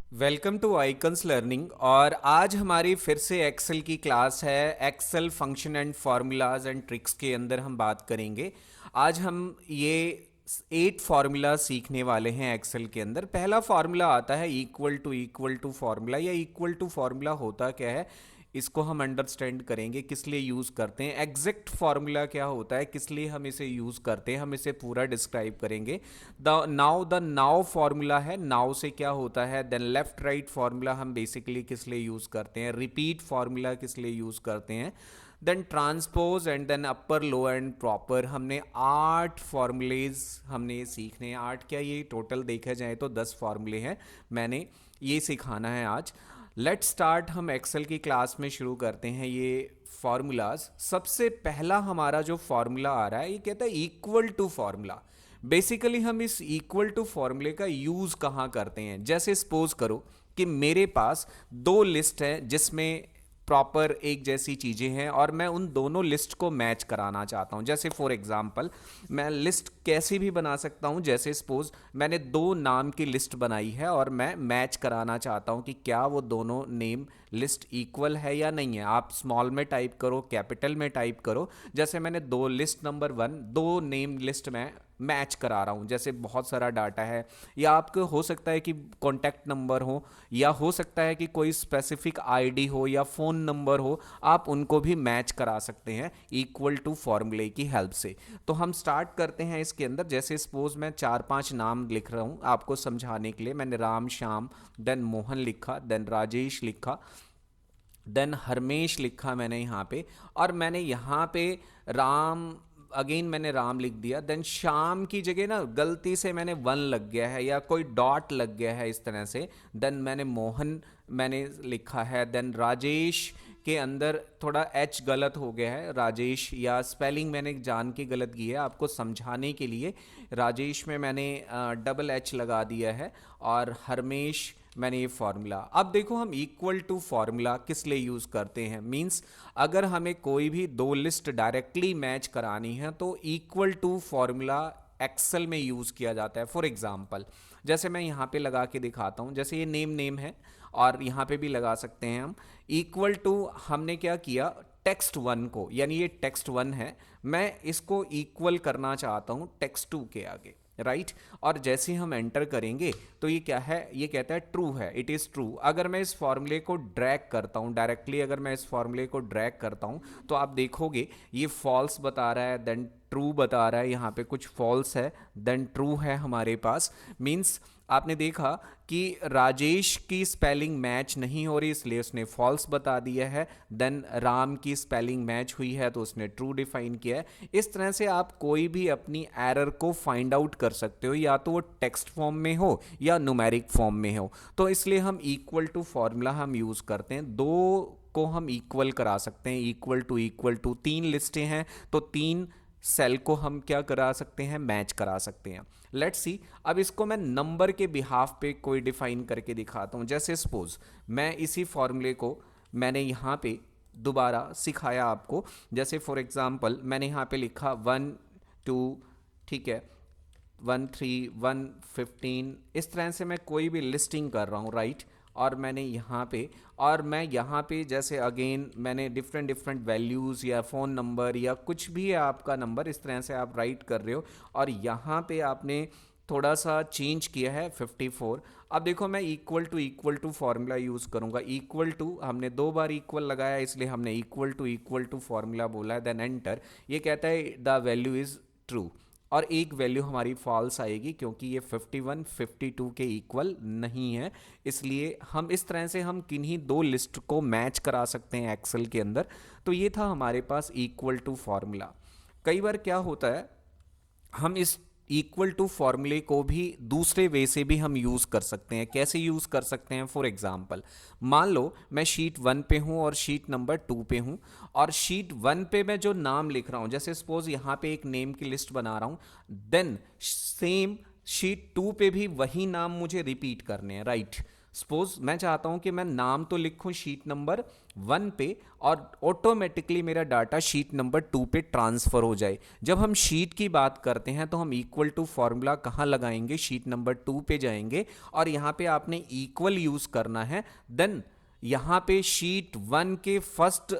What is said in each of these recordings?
Welcome to icons learning. और आज हमारी फिर से एक्सेल की क्लास है। Excel function and formulas and tricks के अंदर हम बात करेंगे। आज हम ये 8 फार्मूला सीखने वाले हैं एक्सेल के अंदर। पहला फार्मूला आता है इक्वल टू फार्मूला, या इक्वल टू फार्मूला होता क्या है इसको हम अंडरस्टैंड करेंगे, किस लिए यूज़ करते हैं। एग्जैक्ट फार्मूला क्या होता है, किस लिए हम इसे यूज़ करते हैं, हम इसे पूरा डिस्क्राइब करेंगे। द नाउ फार्मूला है, नाउ से क्या होता है। देन लेफ्ट राइट फार्मूला हम बेसिकली किस लिए यूज़ करते हैं। रिपीट फार्मूला किस लिए यूज़ करते हैं। Then transpose and then upper low and proper. हमने 8 फार्मूलेज हमने सीखने हैं। 8 क्या, ये टोटल देखा जाए तो 10 फार्मूले हैं, मैंने ये सिखाना है आज। Let start. हम एक्सेल की क्लास में शुरू करते हैं ये फार्मूलाज। सबसे पहला हमारा जो फार्मूला आ रहा है ये कहता है इक्वल टू फार्मूला। बेसिकली हम इस इक्वल टू फार्मूले का यूज कहाँ करते हैं। जैसे सपोज करो कि मेरे पास दो लिस्ट है जिसमें प्रॉपर एक जैसी चीज़ें हैं और मैं उन दोनों लिस्ट को मैच कराना चाहता हूं। जैसे फॉर एग्जांपल मैं लिस्ट कैसे भी बना सकता हूं। जैसे सपोज मैंने दो नाम की लिस्ट बनाई है और मैं मैच कराना चाहता हूं कि क्या वो दोनों नेम लिस्ट इक्वल है या नहीं है। आप स्मॉल में टाइप करो, कैपिटल में टाइप करो। जैसे मैंने दो लिस्ट नंबर 1 दो नेम लिस्ट में मैच करा रहा हूँ। जैसे बहुत सारा डाटा है, या आपको हो सकता है कि कॉन्टैक्ट नंबर हो, या हो सकता है कि कोई स्पेसिफिक आईडी हो या फ़ोन नंबर हो, आप उनको भी मैच करा सकते हैं इक्वल टू फॉर्मूले की हेल्प से। तो हम स्टार्ट करते हैं इसके अंदर। जैसे सपोज मैं 4-5 नाम लिख रहा हूँ आपको समझाने के लिए। मैंने राम श्याम, देन मोहन लिखा, देन राजेश लिखा, देन हरमेश लिखा मैंने यहाँ पे। और मैंने यहाँ पे राम, अगेन मैंने राम लिख दिया। देन शाम की जगह ना गलती से मैंने 1 लग गया है या कोई डॉट लग गया है इस तरह से। देन मैंने मोहन मैंने लिखा है। देन राजेश के अंदर थोड़ा एच गलत हो गया है, राजेश, या स्पेलिंग मैंने जान के गलत की है आपको समझाने के लिए। राजेश में मैंने डबल एच लगा दिया है। और हरमेश मैंने ये फार्मूला। अब देखो हम इक्वल टू फार्मूला किस लिए यूज़ करते हैं। मींस अगर हमें कोई भी दो लिस्ट डायरेक्टली मैच करानी है तो इक्वल टू फार्मूला एक्सेल में यूज़ किया जाता है। फॉर एग्जांपल जैसे मैं यहाँ पे लगा के दिखाता हूँ। जैसे ये नेम नेम है और यहाँ पे भी लगा सकते हैं हम। इक्वल टू हमने क्या किया, टेक्स्ट 1 को, यानी ये टेक्स्ट 1 है, मैं इसको इक्वल करना चाहता हूँ टेक्स्ट 2 के आगे, राइट। और जैसे हम एंटर करेंगे तो ये क्या है, ये कहता है ट्रू है, इट इज़ ट्रू। अगर मैं इस फॉर्मूले को ड्रैग करता हूँ डायरेक्टली, अगर मैं इस फॉर्मूले को ड्रैग करता हूँ तो आप देखोगे ये फॉल्स बता रहा है, देन ट्रू बता रहा है। यहाँ पे कुछ फॉल्स है, देन ट्रू है हमारे पास। मीन्स आपने देखा कि राजेश की स्पेलिंग मैच नहीं हो रही, इसलिए उसने फॉल्स बता दिया है। देन राम की स्पेलिंग मैच हुई है तो उसने ट्रू डिफाइन किया है। इस तरह से आप कोई भी अपनी एरर को फाइंड आउट कर सकते हो, या तो वो टेक्स्ट फॉर्म में हो या न्यूमेरिक फॉर्म में हो। तो इसलिए हम इक्वल टू फॉर्मूला हम यूज़ करते हैं। दो को हम इक्वल करा सकते हैं, इक्वल टू 3 लिस्टें हैं तो 3 सेल को हम क्या करा सकते हैं, मैच करा सकते हैं। Let's see. अब इसको मैं नंबर के बिहाफ पे कोई डिफाइन करके दिखाता हूं। जैसे सपोज मैं इसी फॉर्मूले को मैंने यहाँ पे दोबारा सिखाया आपको। जैसे फॉर एग्जांपल मैंने यहाँ पे लिखा 1 2, ठीक है, 1 3 1 15। इस तरह से मैं कोई भी लिस्टिंग कर रहा हूँ, राइट। और मैंने यहाँ पे, और मैं यहाँ पे जैसे अगेन मैंने डिफरेंट डिफरेंट वैल्यूज़ या फ़ोन नंबर या कुछ भी है आपका नंबर, इस तरह से आप राइट कर रहे हो। और यहाँ पे आपने थोड़ा सा चेंज किया है 54। अब देखो मैं इक्वल टू फार्मूला यूज़ करूँगा। इक्वल टू हमने 2 बार इक्वल लगाया, इसलिए हमने इक्वल टू फार्मूला बोला है। Then enter. ये कहता है द वैल्यू इज़ ट्रू, और एक वैल्यू हमारी फॉल्स आएगी क्योंकि ये 51 52 के इक्वल नहीं है। इसलिए हम इस तरह से हम किन्हीं दो लिस्ट को मैच करा सकते हैं एक्सेल के अंदर। तो ये था हमारे पास इक्वल टू फार्मूला। कई बार क्या होता है, हम इस इक्वल टू फॉर्मूले को भी दूसरे वे से भी हम यूज़ कर सकते हैं। कैसे यूज़ कर सकते हैं, फॉर एग्जांपल मान लो मैं शीट 1 पे हूँ और शीट नंबर 2 पे हूँ। और शीट 1 पे मैं जो नाम लिख रहा हूँ, जैसे सपोज यहाँ पे एक नेम की लिस्ट बना रहा हूँ, देन सेम शीट 2 पे भी वही नाम मुझे रिपीट करने हैं, राइट। सपोज मैं चाहता हूं कि मैं नाम तो लिखूं शीट नंबर 1 पे और ऑटोमेटिकली मेरा डाटा शीट नंबर 2 पे ट्रांसफर हो जाए। जब हम शीट की बात करते हैं तो हम इक्वल टू फॉर्मूला कहाँ लगाएंगे, शीट नंबर 2 पे जाएंगे और यहाँ पे आपने इक्वल यूज करना है। देन यहाँ पे शीट 1 के फर्स्ट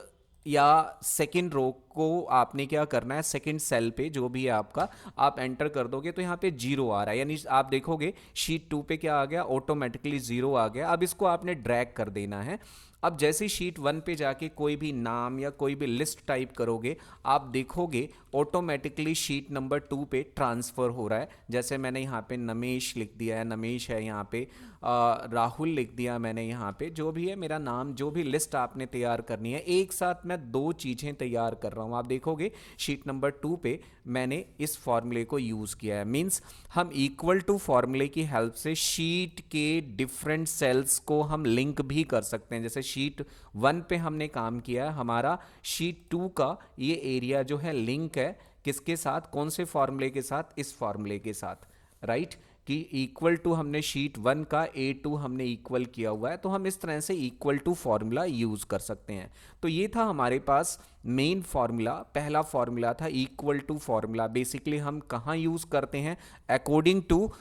या सेकंड रो को आपने क्या करना है, सेकंड सेल पे जो भी है आपका, आप एंटर कर दोगे तो यहाँ पे जीरो आ रहा है, यानी आप देखोगे शीट 2 पे क्या आ गया, ऑटोमेटिकली जीरो आ गया। अब इसको आपने ड्रैग कर देना है। अब जैसे शीट 1 पे जाके कोई भी नाम या कोई भी लिस्ट टाइप करोगे, आप देखोगे ऑटोमेटिकली शीट नंबर 2 पे ट्रांसफर हो रहा है। जैसे मैंने यहाँ पे नमेश लिख दिया है, नमेश है यहाँ पे, राहुल लिख दिया मैंने यहाँ पे, जो भी है मेरा नाम, जो भी लिस्ट आपने तैयार करनी है, एक साथ मैं दो चीज़ें तैयार कर रहा हूँ। आप देखोगे शीट नंबर 2 पे मैंने इस फॉर्मूले को यूज़ किया है। मीन्स हम इक्वल टू फॉर्मूले की हेल्प से शीट के डिफरेंट सेल्स को हम लिंक भी कर सकते हैं। जैसे शीट 1 पे हमने काम किया है, हमारा शीट 2 का ये एरिया जो है लिंक है किसके साथ, कौन से फॉर्मूले के साथ, इस फॉर्मूले के साथ, राइट कि इक्वल टू हमने शीट 1 का A2 हमने इक्वल किया हुआ है, तो हम इस तरह से इक्वल टू फॉर्मूला यूज कर सकते हैं। तो ये था हमारे पास मेन फॉर्मूला, पहला फॉर्मूला था इक्वल टू फॉर्मूला। बेसिकली हम कहाँ यूज करते हैं, अकॉर्डिंग टू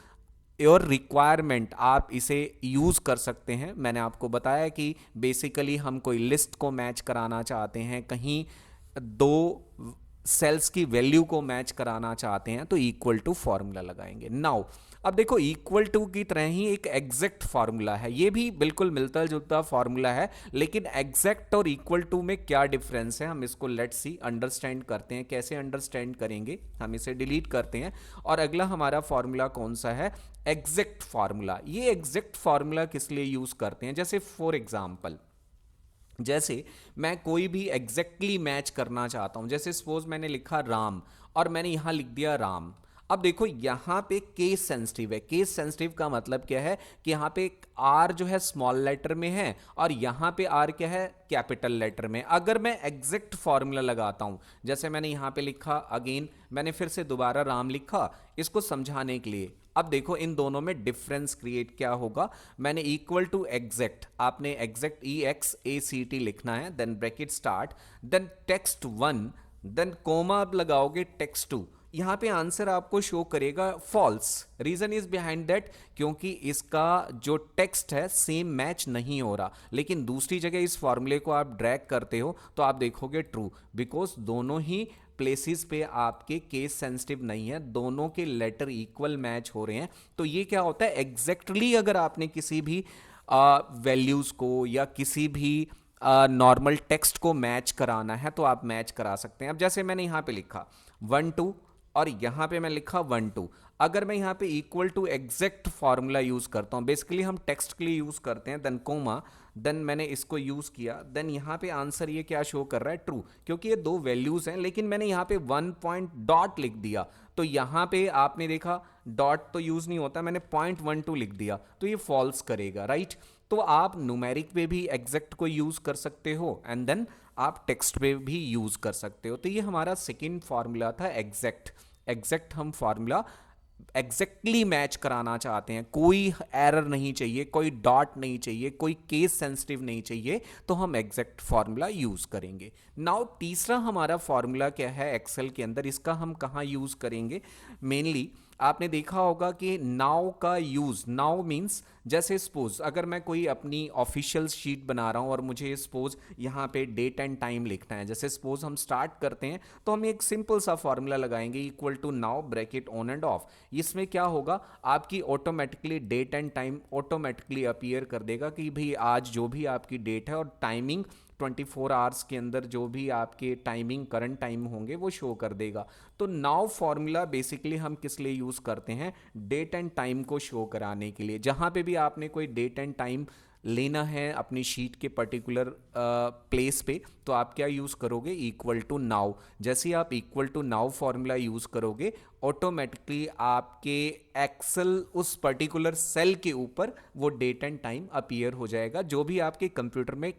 योर रिक्वायरमेंट आप इसे यूज कर सकते हैं। मैंने आपको बताया कि बेसिकली हम कोई लिस्ट को मैच कराना चाहते हैं, कहीं दो सेल्स की वैल्यू को मैच कराना चाहते हैं, तो इक्वल टू फॉर्मूला लगाएंगे। नाउ अब देखो इक्वल टू की तरह ही एक एग्जैक्ट फार्मूला है, ये भी बिल्कुल मिलता जुलता फार्मूला है, लेकिन एग्जैक्ट और इक्वल टू में क्या डिफरेंस है हम इसको लेट्स सी अंडरस्टैंड करते हैं। कैसे अंडरस्टैंड करेंगे, हम इसे डिलीट करते हैं और अगला हमारा फार्मूला कौन सा है, एग्जैक्ट फार्मूला। ये एग्जैक्ट फार्मूला किस लिए यूज करते हैं, जैसे फॉर एग्जाम्पल जैसे मैं कोई भी एग्जैक्टली मैच करना चाहता हूं, जैसे सपोज मैंने लिखा राम और मैंने यहां लिख दिया राम। अब देखो यहां पे केस सेंसिटिव है, केस सेंसिटिव का मतलब क्या है कि यहां पे आर जो है स्मॉल लेटर में है और यहां पे आर क्या है, कैपिटल लेटर में। अगर मैं एग्जैक्ट फॉर्मूला लगाता हूं, जैसे मैंने यहां पे लिखा, अगेन मैंने फिर से दोबारा राम लिखा इसको समझाने के लिए। अब देखो इन दोनों में डिफरेंस क्रिएट क्या होगा, मैंने इक्वल टू एग्जैक्ट, आपने एग्जैक्ट EXACT लिखना है, then bracket start, then text 1, then comma आप लगाओगे टेक्स्ट 2। यहां पे आंसर आपको शो करेगा false. Reason is behind that क्योंकि इसका जो टेक्स्ट है सेम मैच नहीं हो रहा, लेकिन दूसरी जगह इस फॉर्मूले को आप ड्रैग करते हो तो आप देखोगे ट्रू, बिकॉज दोनों ही प्लेसेस पे आपके केस सेंसिटिव नहीं है, दोनों के लेटर इक्वल मैच हो रहे हैं। तो ये क्या होता है, एग्जैक्टली अगर आपने किसी भी वैल्यूज को या किसी भी नॉर्मल टेक्स्ट को मैच कराना है तो आप मैच करा सकते हैं। अब जैसे मैंने यहां पे लिखा 1 2 और यहां पे मैं लिखा 1 2, अगर मैं यहां पे equal to exact formula use करता हूं, बेसिकली हम टेक्स्ट के लिए यूज करते हैं, देन कोमा, देन मैंने इसको यूज किया, देन यहां पे आंसर ये क्या शो कर रहा है, ट्रू, क्योंकि ये दो वैल्यूज हैं। लेकिन मैंने यहां पे 1 पॉइंट डॉट लिख दिया, तो यहां पे आपने देखा डॉट तो यूज नहीं होता, मैंने 0.12 लिख दिया तो ये फॉल्स करेगा, राइट। तो आप न्यूमेरिक पे भी एग्जैक्ट को यूज कर सकते हो एंड देन आप टेक्स्ट पे भी यूज कर सकते हो। तो ये हमारा सेकेंड फॉर्मूला था एग्जैक्ट। एग्जैक्ट हम फॉर्मूला एग्जैक्टली मैच कराना चाहते हैं, कोई एरर नहीं चाहिए, कोई डॉट नहीं चाहिए, कोई केस सेंसिटिव नहीं चाहिए, तो हम एग्जैक्ट फॉर्मूला यूज करेंगे। नाउ तीसरा हमारा फॉर्मूला क्या है एक्सेल के अंदर, इसका हम कहाँ यूज करेंगे, मेनली आपने देखा होगा कि नाउ का यूज, नाउ मींस जैसे सपोज अगर मैं कोई अपनी ऑफिशियल शीट बना रहा हूं और मुझे सपोज यहां पे डेट एंड टाइम लिखना है, जैसे सपोज हम स्टार्ट करते हैं तो हम एक सिंपल सा फॉर्मूला लगाएंगे equal to now bracket on and off. इसमें क्या होगा, आपकी automatically date and time automatically appear कर देगा कि भाई आज जो भी आपकी डेट है और टाइमिंग 24 आवर्स के अंदर जो भी आपके टाइमिंग करंट टाइम होंगे वो शो कर देगा। तो नाउ फॉर्मूला बेसिकली हम किस लिए यूज करते हैं, डेट एंड टाइम को शो कराने के लिए। जहां पे भी आपने कोई डेट एंड टाइम लेना है अपनी शीट के पर्टिकुलर प्लेस पे, तो आप क्या यूज करोगे, इक्वल टू नाउ। जैसे ही आप equal to now formula use करोगे ऑटोमेटिकली आपके एक्सेल उस पर्टिकुलर सेल के ऊपर वो डेट एंड टाइम अपीयर हो जाएगा, जो भी आपके कंप्यूटर में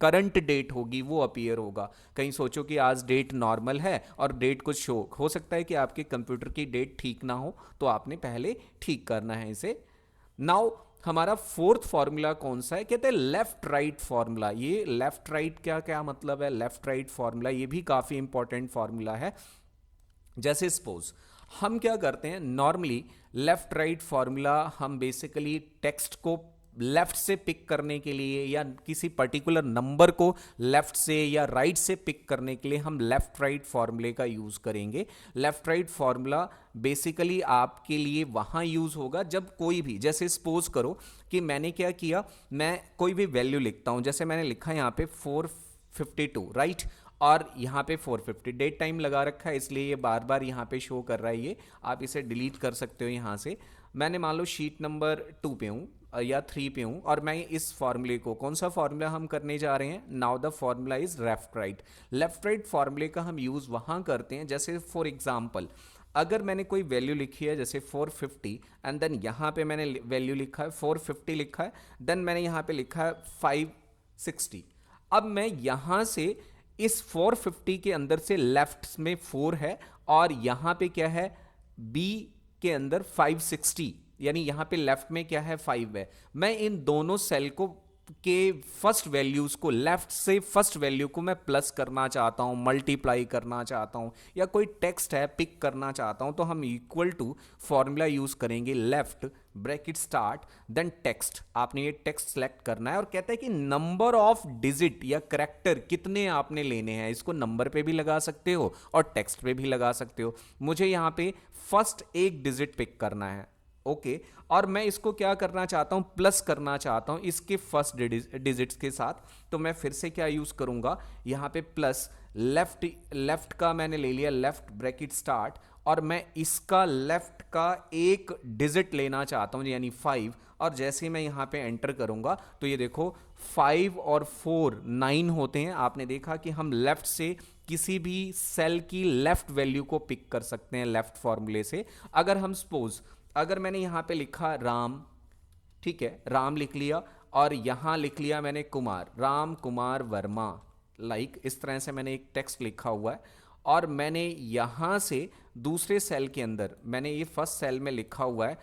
करंट डेट होगी वो अपीयर होगा। कहीं सोचो कि आज डेट नॉर्मल है और डेट कुछ शो हो सकता है कि आपके कंप्यूटर की डेट ठीक ना हो, तो आपने पहले ठीक करना है इसे। नाउ हमारा फोर्थ फॉर्मूला कौन सा है, कहते हैं लेफ्ट राइट फॉर्मूला। ये लेफ्ट राइट क्या क्या मतलब है, लेफ्ट राइट फॉर्मूला ये भी काफी इंपॉर्टेंट फॉर्मूला है। जैसे सपोज हम क्या करते हैं नॉर्मली, लेफ्ट राइट फॉर्मूला हम बेसिकली टेक्स्ट को लेफ्ट से पिक करने के लिए या किसी पर्टिकुलर नंबर को लेफ्ट से या राइट से पिक करने के लिए हम लेफ्ट राइट फॉर्मूले का यूज करेंगे। लेफ्ट राइट फॉर्मूला बेसिकली आपके लिए वहां यूज होगा जब कोई भी, जैसे सपोज करो कि मैंने क्या किया, मैं कोई भी वैल्यू लिखता हूं, जैसे मैंने लिखा यहां पे 452 राइट, और यहाँ पे 450 डेट टाइम लगा रखा है इसलिए ये बार बार यहाँ पे शो कर रहा है। ये आप इसे डिलीट कर सकते हो यहाँ से। मैंने मान लो शीट नंबर 2 पे हूँ या 3 पे हूँ और मैं इस फॉर्मूले को, कौन सा फॉर्मूला हम करने जा रहे हैं, now the formula is left right. Left right फॉर्मूले का हम यूज़ वहाँ करते हैं जैसे फॉर एग्जाम्पल अगर मैंने कोई वैल्यू लिखी है जैसे 450 एंड देन यहाँ पे मैंने वैल्यू लिखा है 450 लिखा है, देन मैंने यहाँ पे लिखा है 560। अब मैं यहाँ से इस 450 के अंदर से लेफ्ट में 4 है और यहां पे क्या है, बी के अंदर 560, यानी यहां पे लेफ्ट में क्या है 5 है। मैं इन दोनों सेल को के फर्स्ट वैल्यूज को, लेफ्ट से फर्स्ट वैल्यू को मैं प्लस करना चाहता हूं, मल्टीप्लाई करना चाहता हूं, या कोई टेक्स्ट है पिक करना चाहता हूं, तो हम इक्वल टू फॉर्मूला यूज करेंगे left bracket start then text. आपने ये टेक्स्ट सेलेक्ट करना है और कहता है कि नंबर ऑफ डिजिट या करेक्टर कितने आपने लेने हैं। इसको नंबर पे भी लगा सकते हो और टेक्स्ट पे भी लगा सकते हो। मुझे यहां पे फर्स्ट एक डिजिट पिक करना है, ओके और मैं इसको क्या करना चाहता हूं, प्लस करना चाहता हूं इसके फर्स्ट डिजिट्स के साथ। तो मैं फिर से क्या यूज करूंगा, यहां पे प्लस लेफ्ट का मैंने ले लिया लेफ्ट ब्रैकेट स्टार्ट, और मैं इसका लेफ्ट का एक डिजिट लेना चाहता हूं यानी 5, और जैसे मैं यहां पे एंटर करूंगा तो ये देखो 5 और 4 9 होते हैं। आपने देखा कि हम लेफ्ट से किसी भी सेल की लेफ्ट वैल्यू को पिक कर सकते हैं लेफ्ट फॉर्मूले से। अगर हम सपोज, अगर मैंने यहां पे लिखा राम, ठीक है राम लिख लिया, और यहां लिख लिया मैंने कुमार, राम कुमार वर्मा, लाइक इस तरह से मैंने एक टेक्स्ट लिखा हुआ है, और मैंने यहां से दूसरे सेल के अंदर, मैंने ये फर्स्ट सेल में लिखा हुआ है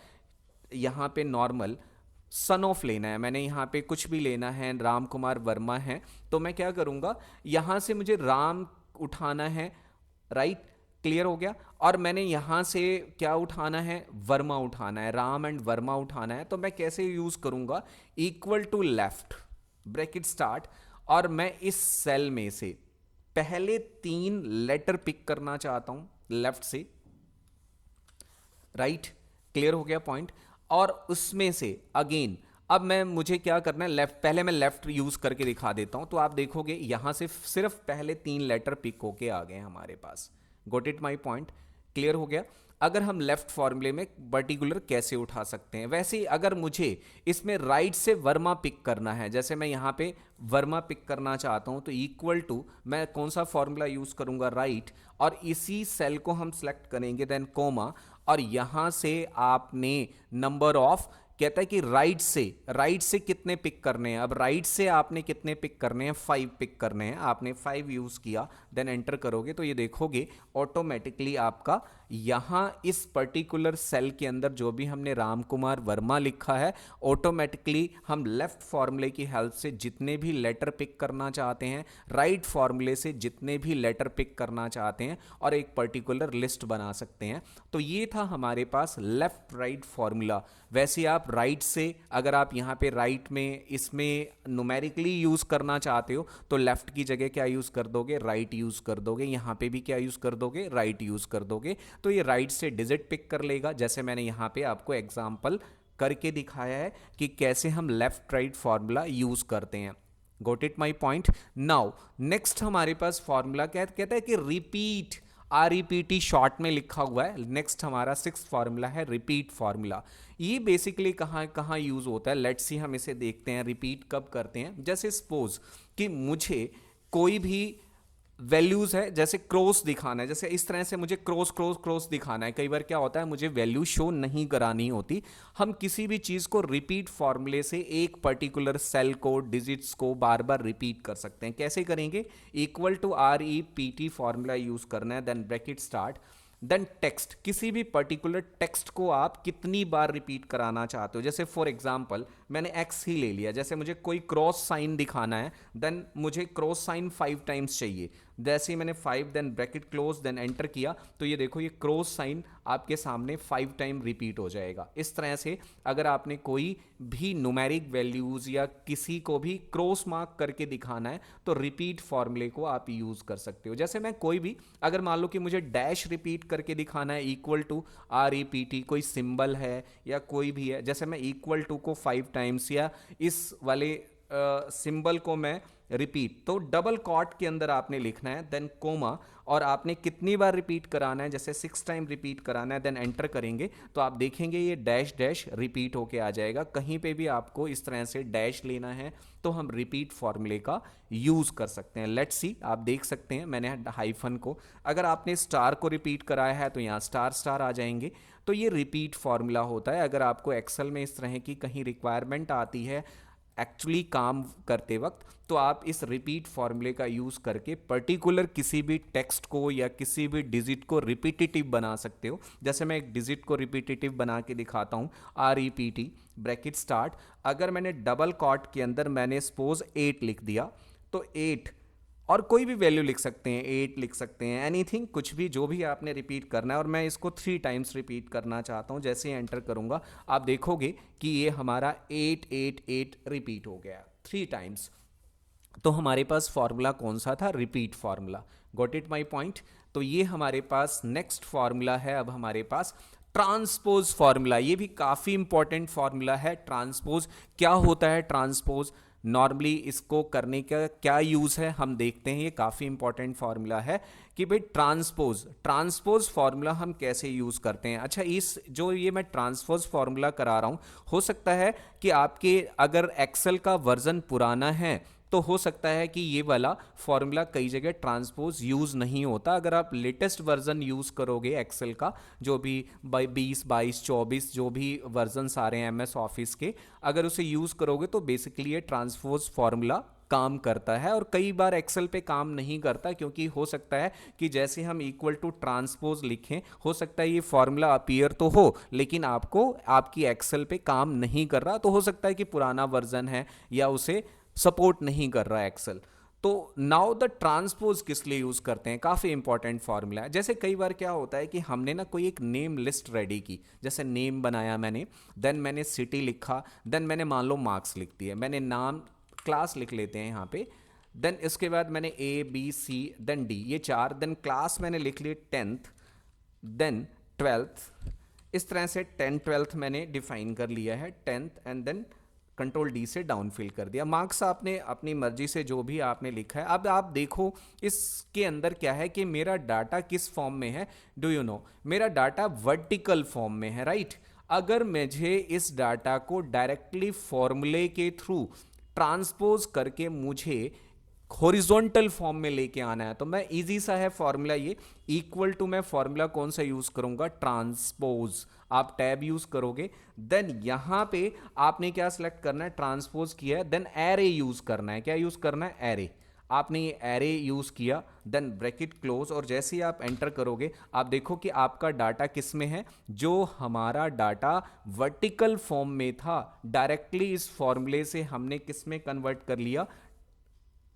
यहां पे नॉर्मल सन ऑफ लेना है, मैंने यहां पे कुछ भी लेना है, राम कुमार वर्मा है, तो मैं क्या करूंगा, यहां से मुझे राम उठाना है, राइट क्लियर हो गया, और मैंने यहां से क्या उठाना है, वर्मा उठाना है, राम एंड वर्मा उठाना है। तो मैं कैसे यूज करूंगा, equal to left bracket start, और मैं इस सेल में से पहले 3 लेटर पिक करना चाहता हूं लेफ्ट से, राइट क्लियर हो गया पॉइंट, और उसमें से अगेन अब मैं, मुझे क्या करना है, लेफ्ट, पहले मैं लेफ्ट यूज करके दिखा देता हूं, तो आप देखोगे यहां से सिर्फ पहले 3 लेटर पिक होके आ गए हमारे पास। Got it my point, clear हो गया। अगर हम लेफ्ट फॉर्मूले में पर्टिकुलर कैसे उठा सकते हैं, वैसे ही अगर मुझे इसमें राइट से वर्मा पिक करना है, जैसे मैं यहां पे वर्मा पिक करना चाहता हूं, तो इक्वल टू मैं कौन सा फॉर्मूला यूज करूंगा, राइट, और इसी सेल को हम सेलेक्ट करेंगे देन कोमा, और यहां से आपने नंबर ऑफ, कहता है कि राइट से कितने पिक करने हैं। अब राइट से आपने कितने पिक करने हैं, 5 पिक करने हैं, आपने 5 यूज किया, देन एंटर करोगे तो ये देखोगे ऑटोमेटिकली आपका यहां इस पर्टिकुलर सेल के अंदर जो भी हमने राम कुमार वर्मा लिखा है, ऑटोमेटिकली हम लेफ्ट फॉर्मूले की हेल्प से जितने भी लेटर पिक करना चाहते हैं, राइट फॉर्मूले से जितने भी लेटर पिक करना चाहते हैं, और एक पर्टिकुलर लिस्ट बना सकते हैं। तो ये था हमारे पास लेफ्ट राइट फॉर्मूला। वैसे आप राइट से, अगर आप यहाँ पे राइट में इसमें न्यूमेरिकली यूज करना चाहते हो तो लेफ्ट की जगह क्या यूज कर दोगे, राइट यूज कर दोगे, यहाँ पे भी क्या यूज कर दोगे, राइट यूज कर दोगे, तो ये राइट से डिजिट पिक कर लेगा। जैसे मैंने यहाँ पे आपको एग्जांपल करके दिखाया है कि कैसे हम लेफ्ट राइट फॉर्मूला यूज करते हैं। गोट it my point. Now next हमारे पास फॉर्मूला कहता है कि रिपीट, REPT शॉर्ट में लिखा हुआ है। नेक्स्ट हमारा 6th फॉर्मूला है रिपीट फॉर्मूला। ये बेसिकली कहाँ कहाँ यूज होता है, लेट्स सी हम इसे देखते हैं रिपीट कब करते हैं। जैसे सपोज कि मुझे कोई भी वैल्यूज है, जैसे क्रॉस दिखाना है, जैसे इस तरह से मुझे क्रॉस क्रॉस क्रॉस दिखाना है, कई बार क्या होता है मुझे वैल्यू शो नहीं करानी होती। हम किसी भी चीज को रिपीट फॉर्मूले से एक पर्टिकुलर सेल को, डिजिट्स को बार बार रिपीट कर सकते हैं। कैसे करेंगे, equal to REPT formula use करना है, then bracket start, then text, किसी भी पर्टिकुलर टेक्स्ट को आप कितनी बार रिपीट कराना चाहते हो। जैसे फॉर एग्जांपल मैंने एक्स ही ले लिया, जैसे मुझे कोई क्रॉस साइन दिखाना है, देन मुझे क्रॉस साइन 5 टाइम्स चाहिए। जैसे ही मैंने 5 then bracket close then enter किया, तो ये देखो ये क्रॉस साइन आपके सामने 5 टाइम रिपीट हो जाएगा। इस तरह से अगर आपने कोई भी न्यूमेरिक वैल्यूज या किसी को भी क्रॉस मार्क करके दिखाना है तो रिपीट फॉर्मूले को आप यूज कर सकते हो। जैसे मैं कोई भी, अगर मान लो कि मुझे डैश रिपीट करके दिखाना है, इक्वल टू REPT, कोई सिंबल है या कोई भी है, जैसे मैं इक्वल टू को 5 टाइम्स या इस वाले सिंबल को मैं रिपीट, तो डबल कॉट के अंदर आपने लिखना है, देन कोमा, और आपने कितनी बार रिपीट कराना है, जैसे 6 टाइम रिपीट कराना है, देन एंटर करेंगे तो आप देखेंगे ये डैश डैश रिपीट होके आ जाएगा। कहीं पे भी आपको इस तरह से डैश लेना है तो हम रिपीट फॉर्मूले का यूज कर सकते हैं। लेट्स सी, आप देख सकते हैं मैंने हाइफन को, अगर आपने स्टार को रिपीट कराया है तो यहाँ स्टार स्टार आ जाएंगे। तो ये रिपीट फॉर्मूला होता है। अगर आपको एक्सेल में इस तरह की कहीं रिक्वायरमेंट आती है एक्चुअली काम करते वक्त, तो आप इस रिपीट फॉर्मूले का यूज करके पर्टिकुलर किसी भी टेक्स्ट को या किसी भी डिजिट को रिपीटेटिव बना सकते हो। जैसे मैं एक डिजिट को रिपीटेटिव बना के दिखाता हूं, REPT ब्रैकेट स्टार्ट, अगर मैंने डबल कॉट के अंदर मैंने सपोज 8 लिख दिया, तो 8 और कोई भी वैल्यू लिख सकते हैं, 8 लिख सकते हैं, एनीथिंग, कुछ भी जो भी आपने रिपीट करना है, और मैं इसको 3 टाइम्स रिपीट करना चाहता हूं। जैसे ही एंटर करूंगा आप देखोगे कि ये हमारा 888 रिपीट हो गया 3 टाइम्स। तो हमारे पास फॉर्मूला कौन सा था? Repeat formula. Got it my point? तो ये हमारे पास नेक्स्ट फॉर्मूला है अब हमारे पास ट्रांसपोज फॉर्मूला। ये भी काफी इंपॉर्टेंट फॉर्मूला है। ट्रांसपोज क्या होता है? ट्रांसपोज नॉर्मली इसको करने का क्या यूज है हम देखते हैं। ये काफी इंपॉर्टेंट फॉर्मूला है कि भाई ट्रांसपोज फॉर्मूला हम कैसे यूज करते हैं। अच्छा, इस जो ये मैं ट्रांसपोज फॉर्मूला करा रहा हूं, हो सकता है कि आपके अगर एक्सेल का वर्जन पुराना है तो हो सकता है कि ये वाला फॉर्मूला कई जगह ट्रांसपोज यूज नहीं होता। अगर आप लेटेस्ट वर्जन यूज करोगे एक्सेल का, जो भी 20, 22, 24 जो भी वर्जन आ रहे हैं MS ऑफिस के, अगर उसे यूज करोगे तो बेसिकली ये ट्रांसपोज फॉर्मूला काम करता है। और कई बार एक्सेल पे काम नहीं करता, क्योंकि हो सकता है कि जैसे हम इक्वल टू ट्रांसपोज लिखें, हो सकता है ये फॉर्मूला अपीयर तो हो लेकिन आपको आपकी एक्सेल पे काम नहीं कर रहा। तो हो सकता है कि पुराना वर्जन है या उसे सपोर्ट नहीं कर रहा एक्सेल। तो नाउ द ट्रांसपोज किस लिए यूज करते हैं? काफी इंपॉर्टेंट फॉर्मूला है। जैसे कई बार क्या होता है कि हमने ना कोई एक नेम लिस्ट रेडी की, जैसे नेम बनाया मैंने, देन मैंने सिटी लिखा, देन मैंने मान लो मार्क्स लिख दिए, मैंने नाम क्लास लिख लेते हैं यहाँ पे, देन इसके बाद मैंने ABC देन D, ये 4, देन क्लास मैंने लिख ली 10th देन 12th। इस तरह से 10 12th मैंने डिफाइन कर लिया है 10th, and then control D से डाउन फिल कर दिया। मार्क्स आपने अपनी मर्जी से जो भी आपने लिखा है। अब आप देखो इसके अंदर क्या है कि मेरा डाटा किस फॉर्म में है। डू यू नो, मेरा डाटा वर्टिकल फॉर्म में है, राइट। अगर मुझे इस डाटा को डायरेक्टली फॉर्मूले के थ्रू ट्रांसपोज करके मुझे हॉरिजॉन्टल फॉर्म में लेके आना है तो मैं इजी सा है फॉर्मूला, ये इक्वल टू, मैं फॉर्मूला कौन सा यूज करूंगा? ट्रांसपोज। आप टैब यूज करोगे, देन यहां पे आपने क्या सिलेक्ट करना है? ट्रांसपोज किया है, देन एरे यूज करना है। क्या यूज करना है? एरे। आपने ये एरे यूज किया, देन ब्रैकेट क्लोज, और जैसे ही आप एंटर करोगे आप देखो कि आपका डाटा किस में है। जो हमारा डाटा वर्टिकल फॉर्म में था, डायरेक्टली इस फॉर्मूले से हमने किस में कन्वर्ट कर लिया?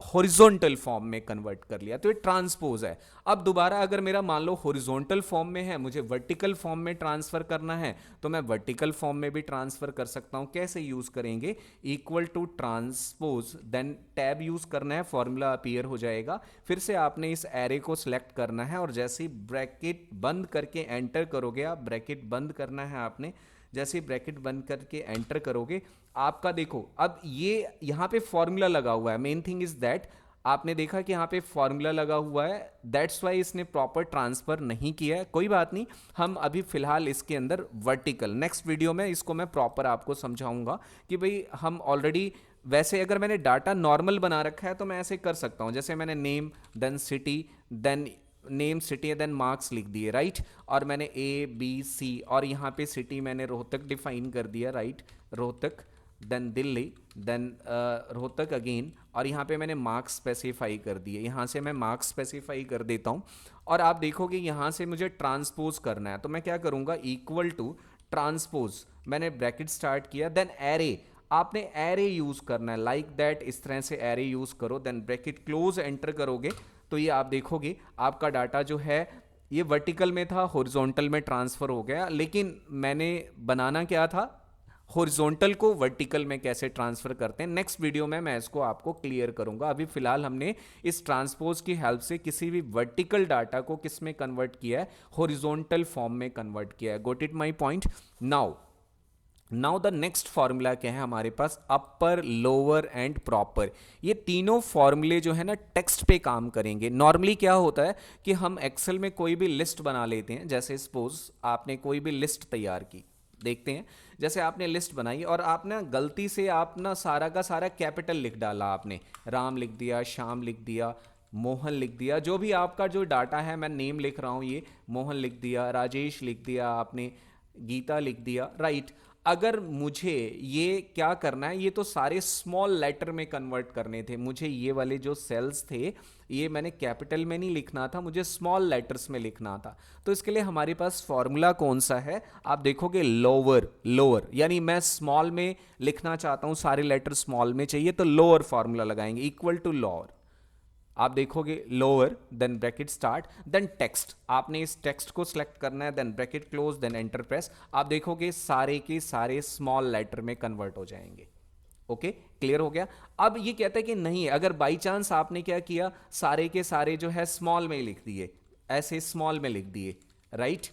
हॉरिजॉन्टल फॉर्म में कन्वर्ट कर लिया। तो ये ट्रांसपोज है। अब दोबारा अगर मेरा मान लो हॉरिजॉन्टल फॉर्म में है, मुझे वर्टिकल फॉर्म में ट्रांसफर करना है, तो मैं वर्टिकल फॉर्म में भी ट्रांसफर कर सकता हूं। कैसे यूज करेंगे? Equal to transpose, then tab use करना है, फॉर्मूला अपीयर हो जाएगा। फिर से आपने इस एरे को सिलेक्ट करना है, और जैसे ही ब्रैकेट बंद करके एंटर करोगे, आप ब्रैकेट बंद करना है आपने, जैसे ब्रैकेट बंद करके एंटर करोगे आपका देखो अब ये यहां पे फॉर्मूला लगा हुआ है। मेन थिंग इज दैट आपने देखा कि यहां पे फॉर्मूला लगा हुआ है, दैट्स वाई इसने प्रॉपर ट्रांसफर नहीं किया है। कोई बात नहीं, हम अभी फिलहाल इसके अंदर वर्टिकल, नेक्स्ट वीडियो में इसको मैं प्रॉपर आपको समझाऊंगा कि भाई हम ऑलरेडी, वैसे अगर मैंने डाटा नॉर्मल बना रखा है तो मैं ऐसे कर सकता हूं, जैसे मैंने name then city then name city then marks लिख दिए, राइट। और मैंने ABC और यहाँ पे सिटी मैंने रोहतक डिफाइन कर दिया, right, Rohtak. Then Delhi, then Rohtak again, और यहाँ पे मैंने मार्क्स स्पेसिफाई कर दिए। यहाँ से मैं मार्क्स स्पेसिफाई कर देता हूँ और आप देखोगे यहाँ से मुझे ट्रांसपोज करना है, तो मैं क्या करूँगा, इक्वल टू ट्रांसपोज, मैंने ब्रैकेट स्टार्ट किया, देन एरे, आपने एरे यूज करना है, लाइक दैट, इस तरह से एरे यूज करो, देन ब्रैकेट क्लोज एंटर करोगे तो ये आप देखोगे आपका डाटा जो है ये वर्टिकल में था, हॉरिजॉन्टल में ट्रांसफर हो गया। लेकिन मैंने बनाना क्या था, हॉरिजॉन्टल को वर्टिकल में कैसे ट्रांसफर करते हैं, नेक्स्ट वीडियो में मैं इसको आपको क्लियर करूंगा। अभी फिलहाल हमने इस ट्रांसपोज की हेल्प से किसी भी वर्टिकल डाटा को किस में कन्वर्ट किया है, हॉरिजॉन्टल फॉर्म में कन्वर्ट किया है। Got it my point. Now the next formula क्या है हमारे पास, अपर, लोअर एंड प्रॉपर। ये तीनों फॉर्मूले जो है ना टेक्स्ट पे काम करेंगे। नॉर्मली क्या होता है कि हम एक्सेल में कोई भी लिस्ट बना लेते हैं, जैसे सपोज आपने कोई भी लिस्ट तैयार की, देखते हैं जैसे आपने लिस्ट बनाई और आपने गलती से आप ना सारा का सारा कैपिटल लिख डाला, आपने राम लिख दिया, श्याम लिख दिया, मोहन लिख दिया, जो भी आपका जो डाटा है, मैं नेम लिख रहा हूं, ये मोहन लिख दिया, राजेश लिख दिया, आपने गीता लिख दिया, राइट। अगर मुझे ये क्या करना है, ये तो सारे स्मॉल लेटर में कन्वर्ट करने थे, मुझे ये वाले जो सेल्स थे ये मैंने कैपिटल में नहीं लिखना था, मुझे स्मॉल लेटर्स में लिखना था। तो इसके लिए हमारे पास फॉर्मूला कौन सा है, आप देखोगे लोअर, यानी मैं स्मॉल में लिखना चाहता हूं, सारे लेटर स्मॉल में चाहिए, तो लोअर फॉर्मूला लगाएंगे, इक्वल टू लोअर। आप देखोगे lower, then bracket start, then text, आपने इस टेक्स्ट को सिलेक्ट करना है, then bracket close, then enter press. आप देखोगे सारे के सारे स्मॉल लेटर में कन्वर्ट हो जाएंगे। ओके, क्लियर हो गया। अब ये कहता है कि नहीं, अगर बाई चांस आपने क्या किया, सारे के सारे जो है स्मॉल में लिख दिए, ऐसे स्मॉल में लिख दिए, राइट।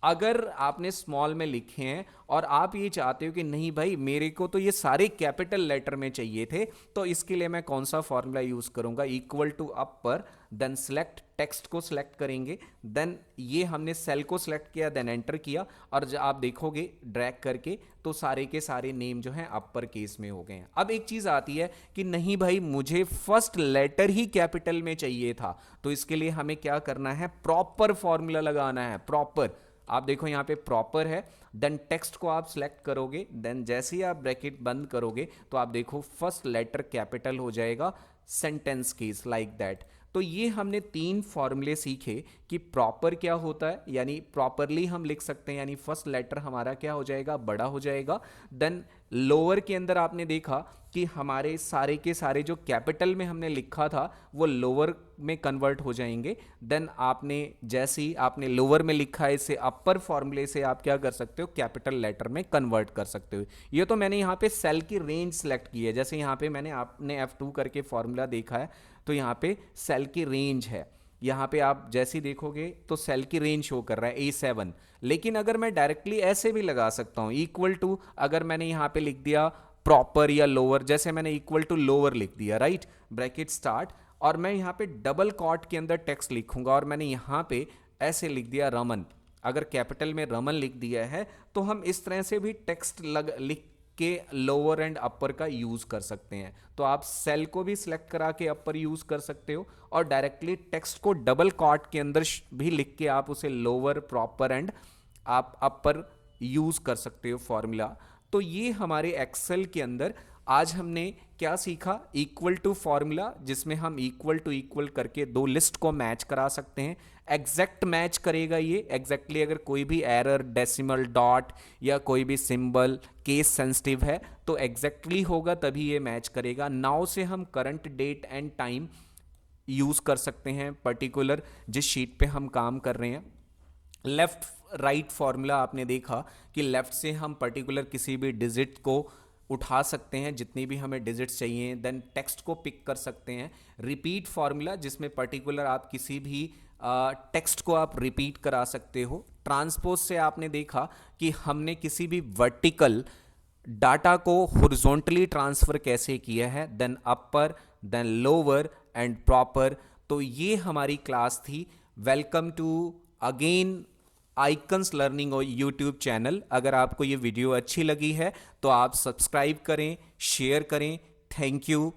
अगर आपने स्मॉल में लिखे हैं और आप ये चाहते हो कि नहीं भाई मेरे को तो ये सारे कैपिटल लेटर में चाहिए थे, तो इसके लिए मैं कौन सा फॉर्मूला यूज करूंगा, equal to upper, then select, text को सिलेक्ट करेंगे, देन ये हमने सेल को सिलेक्ट किया, देन एंटर किया, और जब आप देखोगे ड्रैग करके तो सारे के सारे नेम जो हैं अपर केस में हो गए हैं। अब एक चीज आती है कि नहीं भाई मुझे फर्स्ट लेटर ही कैपिटल में चाहिए था, तो इसके लिए हमें क्या करना है, प्रॉपर फॉर्मूला लगाना है, प्रॉपर। आप देखो यहाँ पे प्रॉपर है, देन टेक्स्ट को आप सिलेक्ट करोगे, देन जैसे ही आप ब्रैकेट बंद करोगे तो आप देखो फर्स्ट लेटर कैपिटल हो जाएगा, सेंटेंस केस, लाइक दैट। तो ये हमने तीन फॉर्मूले सीखे कि प्रॉपर क्या होता है, यानी प्रॉपरली हम लिख सकते हैं, यानी फर्स्ट लेटर हमारा क्या हो जाएगा, बड़ा हो जाएगा। देन लोअर के अंदर आपने देखा कि हमारे सारे के सारे जो कैपिटल में हमने लिखा था वो लोअर में कन्वर्ट हो जाएंगे। देन आपने जैसे ही आपने लोअर में लिखा है, इसे अपर फॉर्मूले से आप क्या कर सकते हो, कैपिटल लेटर में कन्वर्ट कर सकते हो। ये तो मैंने यहाँ पे सेल की रेंज सेलेक्ट की है, जैसे यहाँ पे मैंने आपने F2 करके फॉर्मूला देखा है, तो यहाँ पे सेल की रेंज है, यहाँ पे आप जैसे ही देखोगे तो सेल की रेंज शो कर रहा है A7। लेकिन अगर मैं डायरेक्टली ऐसे भी लगा सकता हूँ, इक्वल टू, अगर मैंने यहाँ पे लिख दिया प्रॉपर या लोअर, जैसे मैंने इक्वल टू लोअर लिख दिया, राइट, ब्रैकेट स्टार्ट, और मैं यहाँ पे डबल कॉट के अंदर टेक्स्ट लिखूंगा और मैंने यहाँ पे ऐसे लिख दिया रमन, अगर कैपिटल में रमन लिख दिया है तो हम इस तरह से भी टेक्स्ट लिख के लोअर एंड अपर का यूज कर सकते हैं। तो आप सेल को भी सिलेक्ट करा के अपर यूज कर सकते हो और डायरेक्टली टेक्स्ट को डबल कॉट के अंदर भी लिख के आप उसे लोअर, प्रॉपर एंड आप अपर यूज कर सकते हो फॉर्मूला। तो ये हमारे एक्सेल के अंदर आज हमने क्या सीखा, इक्वल टू फॉर्मूला, जिसमें हम इक्वल टू इक्वल करके दो लिस्ट को मैच करा सकते हैं। एग्जैक्ट मैच करेगा ये एग्जैक्टली, अगर कोई भी एरर, डेसिमल, डॉट या कोई भी सिंबल केस सेंसिटिव है तो एग्जैक्टली होगा, तभी ये मैच करेगा। नाउ से हम current date and time use कर सकते हैं पर्टिकुलर जिस शीट पे हम काम कर रहे हैं। लेफ्ट राइट फॉर्मूला आपने देखा कि लेफ्ट से हम पर्टिकुलर किसी भी डिजिट को उठा सकते हैं, जितनी भी हमें डिजिट्स चाहिए, देन टेक्स्ट को पिक कर सकते हैं। रिपीट फॉर्मूला, जिसमें पर्टिकुलर आप किसी भी टेक्स्ट को आप रिपीट करा सकते हो। ट्रांसपोज से आपने देखा कि हमने किसी भी वर्टिकल डाटा को हॉरिजॉन्टली ट्रांसफर कैसे किया है, then upper, then lower and proper. तो ये हमारी क्लास थी। Welcome to again icons learning और यूट्यूब चैनल। अगर आपको ये वीडियो अच्छी लगी है तो आप सब्सक्राइब करें, शेयर करें। Thank you.